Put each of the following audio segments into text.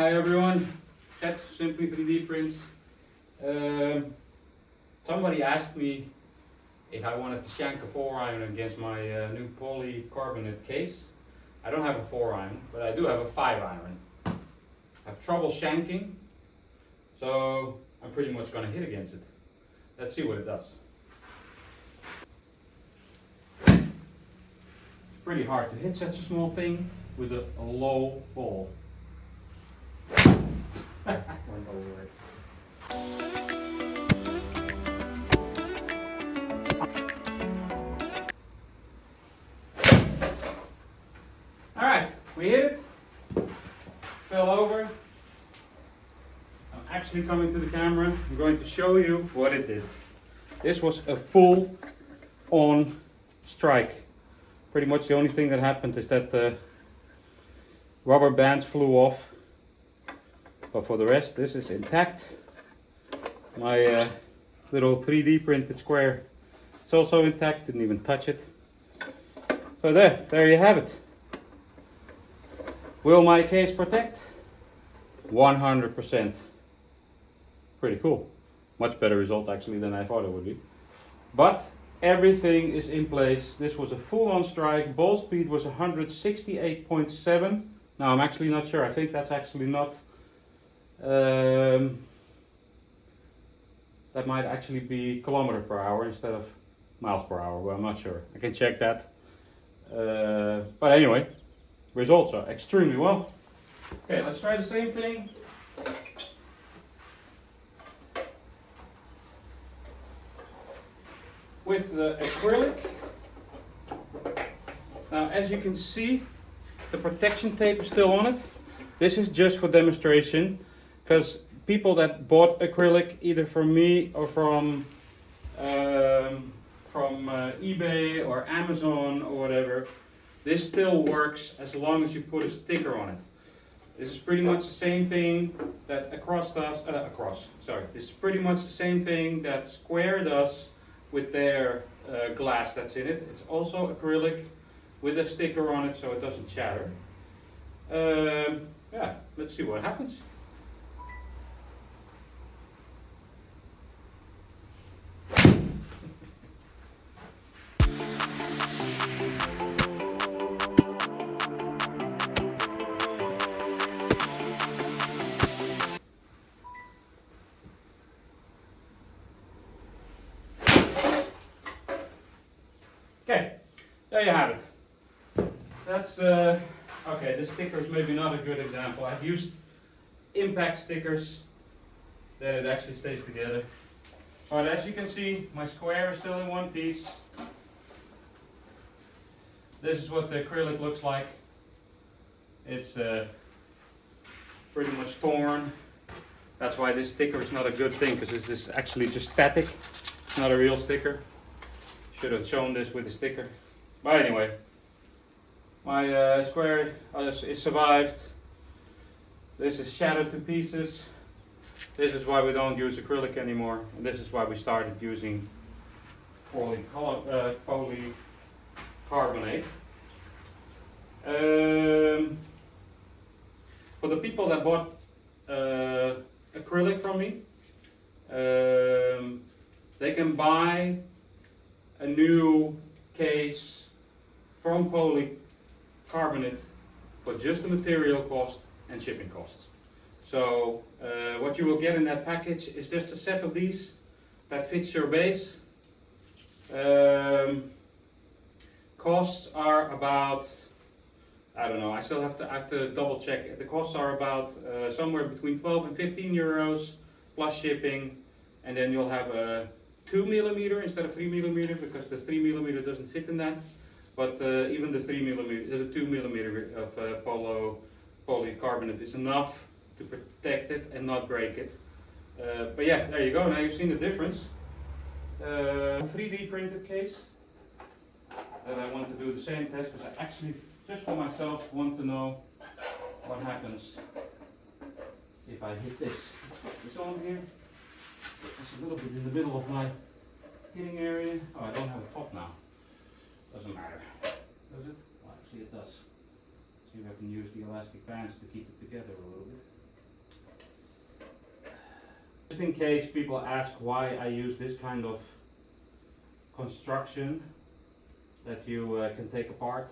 Hi everyone, Chat Simply 3D Prints. Somebody asked me if I wanted to shank a 4-iron against my new polycarbonate case. I don't have a 4-iron, but I do have a 5-iron. I have trouble shanking, so I'm pretty much going to hit against it. Let's see what it does. It's pretty hard to hit such a small thing with a low ball. Went over it. Alright, we hit it. Fell over. I'm actually coming to the camera. I'm going to show you what it did. This was a full on strike. Pretty much the only thing that happened is that the rubber bands flew off. But for the rest, this is intact. My little 3D printed square, it's also intact, didn't even touch it. So there you have it. Will my case protect? 100%. Pretty cool. Much better result actually than I thought it would be. But everything is in place. This was a full-on strike. Ball speed was 168.7. Now I'm actually not sure. I think that's actually not. That might actually be kilometers per hour instead of miles per hour. Well, I'm not sure. I can check that. But anyway, results are extremely well. Okay, let's try the same thing. With the acrylic. Now, as you can see, the protection tape is still on it. This is just for demonstration, because people that bought acrylic either from me or from eBay or Amazon or whatever, this still works as long as you put a sticker on it. This is pretty much the same thing that This is pretty much the same thing that Square does with their glass that's in it. It's also acrylic with a sticker on it so it doesn't shatter. Yeah, let's see what happens. Okay, there you have it. That's okay, this sticker is maybe not a good example. I've used impact stickers, then it actually stays together. But as you can see, my square is still in one piece. This is what the acrylic looks like. It's pretty much torn. That's why this sticker is not a good thing, because this is actually just static. It's not a real sticker. Should have shown this with a sticker. But anyway, my square is survived. This is shattered to pieces. This is why we don't use acrylic anymore. And this is why we started using polycarbonate. For the people that bought acrylic from me, they can buy a new case from polycarbonate for just the material cost and shipping costs. So what you will get in that package is just a set of these that fits your base. Costs are about, I don't know, I have to double check. The costs are about somewhere between 12 and 15 euros plus shipping, and then you'll have a 2mm instead of 3mm, because the 3mm doesn't fit in that. But even the 2mm of polycarbonate is enough to protect it and not break it. But yeah, there you go. Now you've seen the difference. 3D printed case. And I want to do the same test because I actually, just for myself, want to know what happens if I hit this. Let's put this on here. It's a little bit in the middle of my hitting area. Oh, I don't have a top now. Doesn't matter. Does it? Well, actually it does. See if I can use the elastic bands to keep it together a little bit. Just in case people ask why I use this kind of construction that you can take apart,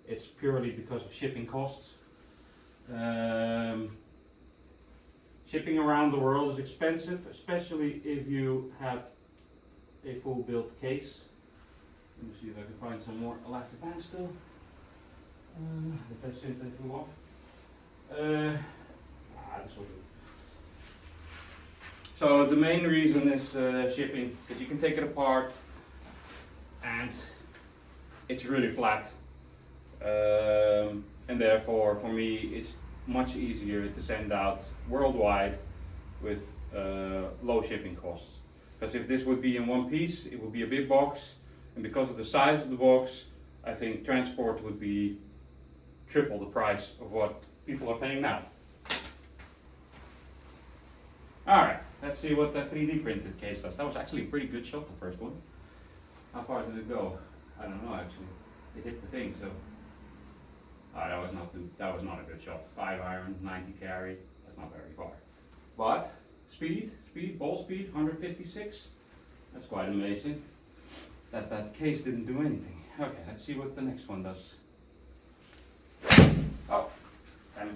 it's purely because of shipping costs. Shipping around the world is expensive, especially if you have a full built case. Let me see if I can find some more elastic bands still. The best since they flew off. This will do. So the main reason is shipping, because you can take it apart and it's really flat. And therefore for me it's much easier to send out worldwide with low shipping costs. Because if this would be in one piece, it would be a big box, and because of the size of the box, I think transport would be triple the price of what people are paying now. Alright, let's see what the 3D printed case does. That was actually a pretty good shot, the first one. How far did it go? I don't know actually. It hit the thing, so. That was not a good shot. 5 iron, 90 carry, that's not very far. But speed, ball speed, 156. That's quite amazing. That case didn't do anything. Okay, let's see what the next one does. Oh, damn it.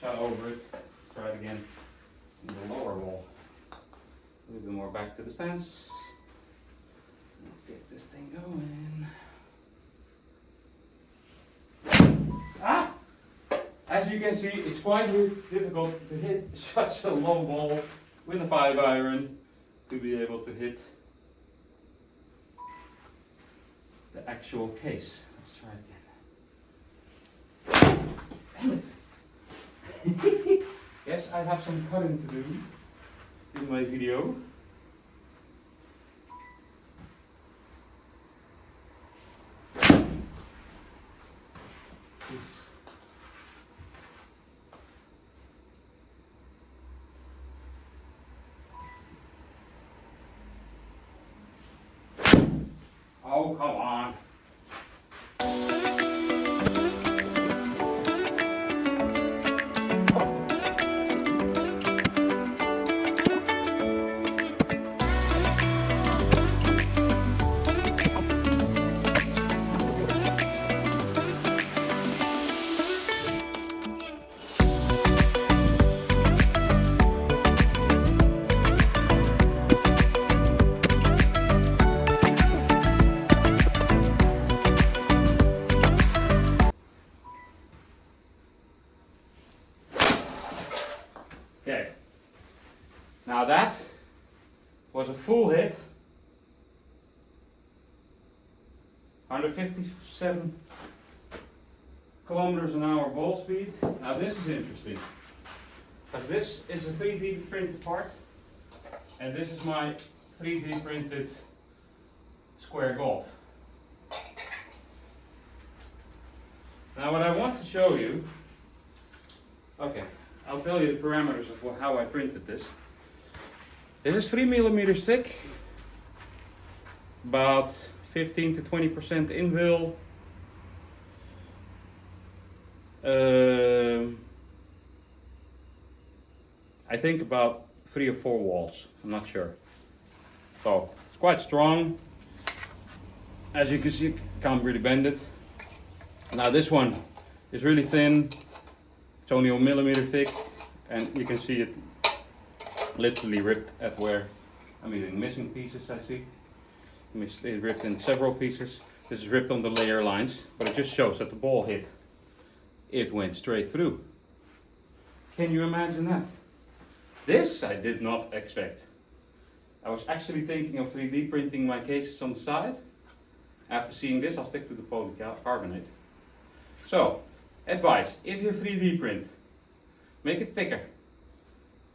Shot over it. Let's try it again. In the lower wall. A little bit more back to the stance. Let's get this thing going. Ah! As you can see, it's quite difficult to hit such a low ball with a 5 iron to be able to hit the actual case. Let's try again. Damn it! Yes, I have some cutting to do in my video. Oh, come on. Okay, now that was a full hit, 157 kilometers an hour ball speed. Now this is interesting, because this is a 3D printed part, and this is my 3D printed square golf. Now what I want to show you, okay, I'll tell you the parameters of how I printed this. This is 3mm thick, about 15 to 20% infill. I think about 3 or 4 walls, I'm not sure. So it's quite strong. As you can see, can't really bend it. Now this one is really thin. It's only 1 millimeter thick, and you can see it literally ripped at where I'm using missing pieces. I see it's ripped in several pieces. This is ripped on the layer lines, but it just shows that the ball hit. It went straight through. Can you imagine that? This I did not expect. I was actually thinking of 3D printing my cases on the side. After seeing this, I'll stick to the polycarbonate. So, advice, if you 3D print, make it thicker.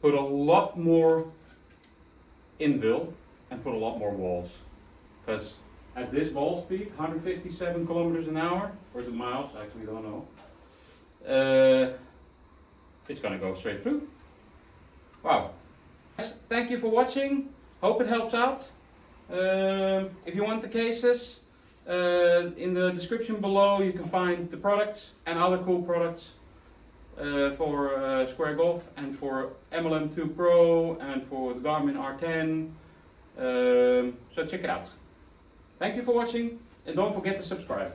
Put a lot more infill and put a lot more walls. Because at this ball speed, 157 kilometers an hour, or is it miles? I actually don't know. It's gonna go straight through. Wow. Thank you for watching. Hope it helps out. If you want the cases, in the description below you can find the products and other cool products. for Square Golf and for MLM2Pro and for the Garmin R10. So check it out. Thank you for watching and don't forget to subscribe.